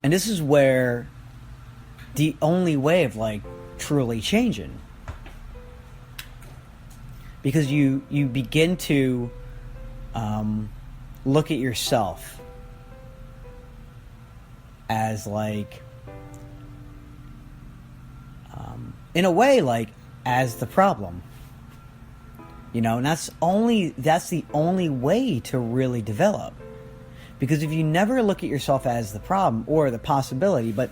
And this is where the only way of like truly changing, because you begin to look at yourself as like in a way like as the problem, and that's the only way to really develop. Because if you never look at yourself as the problem or the possibility, but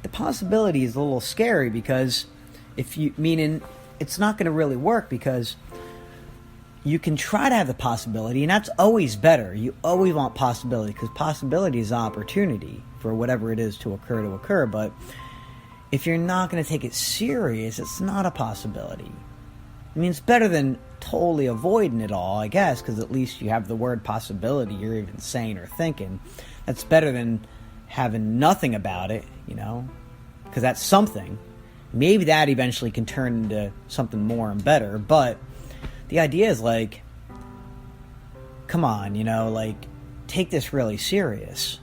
the possibility is a little scary, because meaning it's not going to really work, because you can try to have the possibility, and that's always better. You always want possibility, because possibility is opportunity for whatever it is to occur. But if you're not going to take it serious, it's not a possibility. I mean, it's better than totally avoiding it all, I guess, because at least you have the word possibility you're even saying or thinking. That's better than having nothing about it, because that's something. Maybe that eventually can turn into something more and better, but the idea is like, come on, like, take this really serious.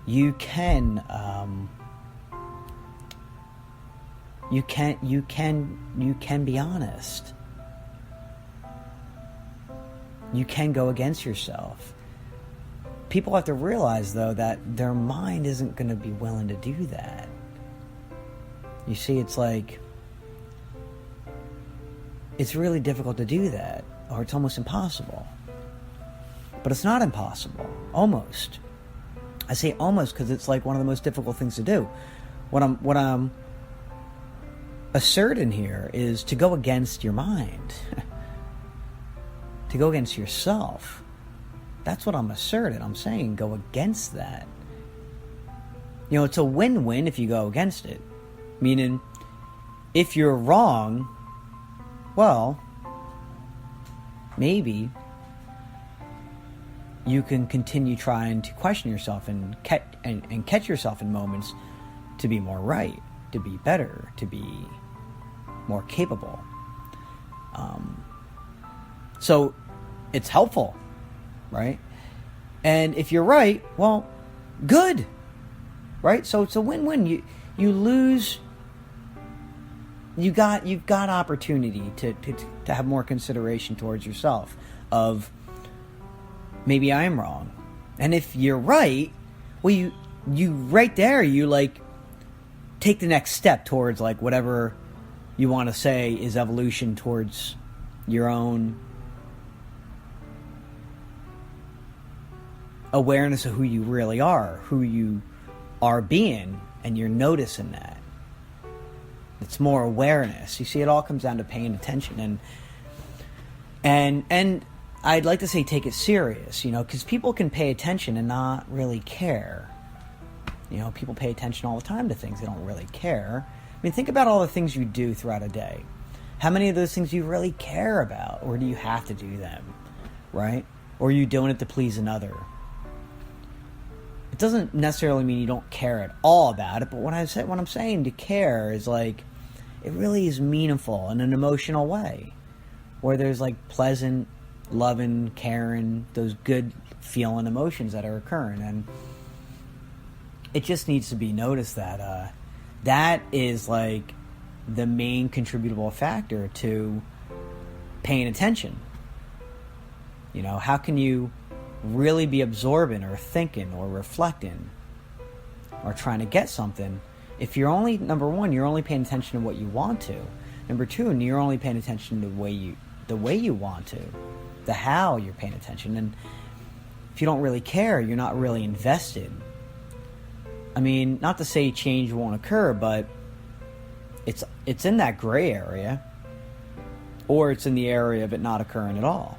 You can be honest. You can go against yourself. People have to realize, though, that their mind isn't going to be willing to do that. You see, it's like, it's really difficult to do that, or it's almost impossible. But it's not impossible. Almost. I say almost because it's like one of the most difficult things to do. What I'm asserting here is to go against your mind. To go against yourself. That's what I'm asserting. I'm saying go against that. It's a win-win if you go against it. Meaning, if you're wrong, well, maybe you can continue trying to question yourself and catch yourself in moments to be more right, to be better, to be more capable. So it's helpful, right? And if you're right, well, good, right? So it's a win-win. You lose. You've got opportunity to have more consideration towards yourself of, maybe I'm wrong. And if you're right, well, you right there, you like take the next step towards like whatever you want to say is evolution towards your own awareness of who you really are, who you are being, and you're noticing that. It's more awareness. You see, it all comes down to paying attention, and I'd like to say take it serious, because people can pay attention and not really care. People pay attention all the time to things they don't really care. I mean, think about all the things you do throughout a day. How many of those things do you really care about, or do you have to do them, right? Or are you doing it to please another? It doesn't necessarily mean you don't care at all about it, but what I'm saying to care is like, it really is meaningful in an emotional way, where there's like pleasant, loving, caring, those good feeling emotions that are occurring. And it just needs to be noticed that that is like the main contributable factor to paying attention. How can you really be absorbing or thinking or reflecting or trying to get something if you're only, number one, you're only paying attention to what you want to. Number two, and you're only paying attention to the way you want to, the how you're paying attention. And if you don't really care, you're not really invested. I mean, not to say change won't occur, but it's in that gray area, or it's in the area of it not occurring at all.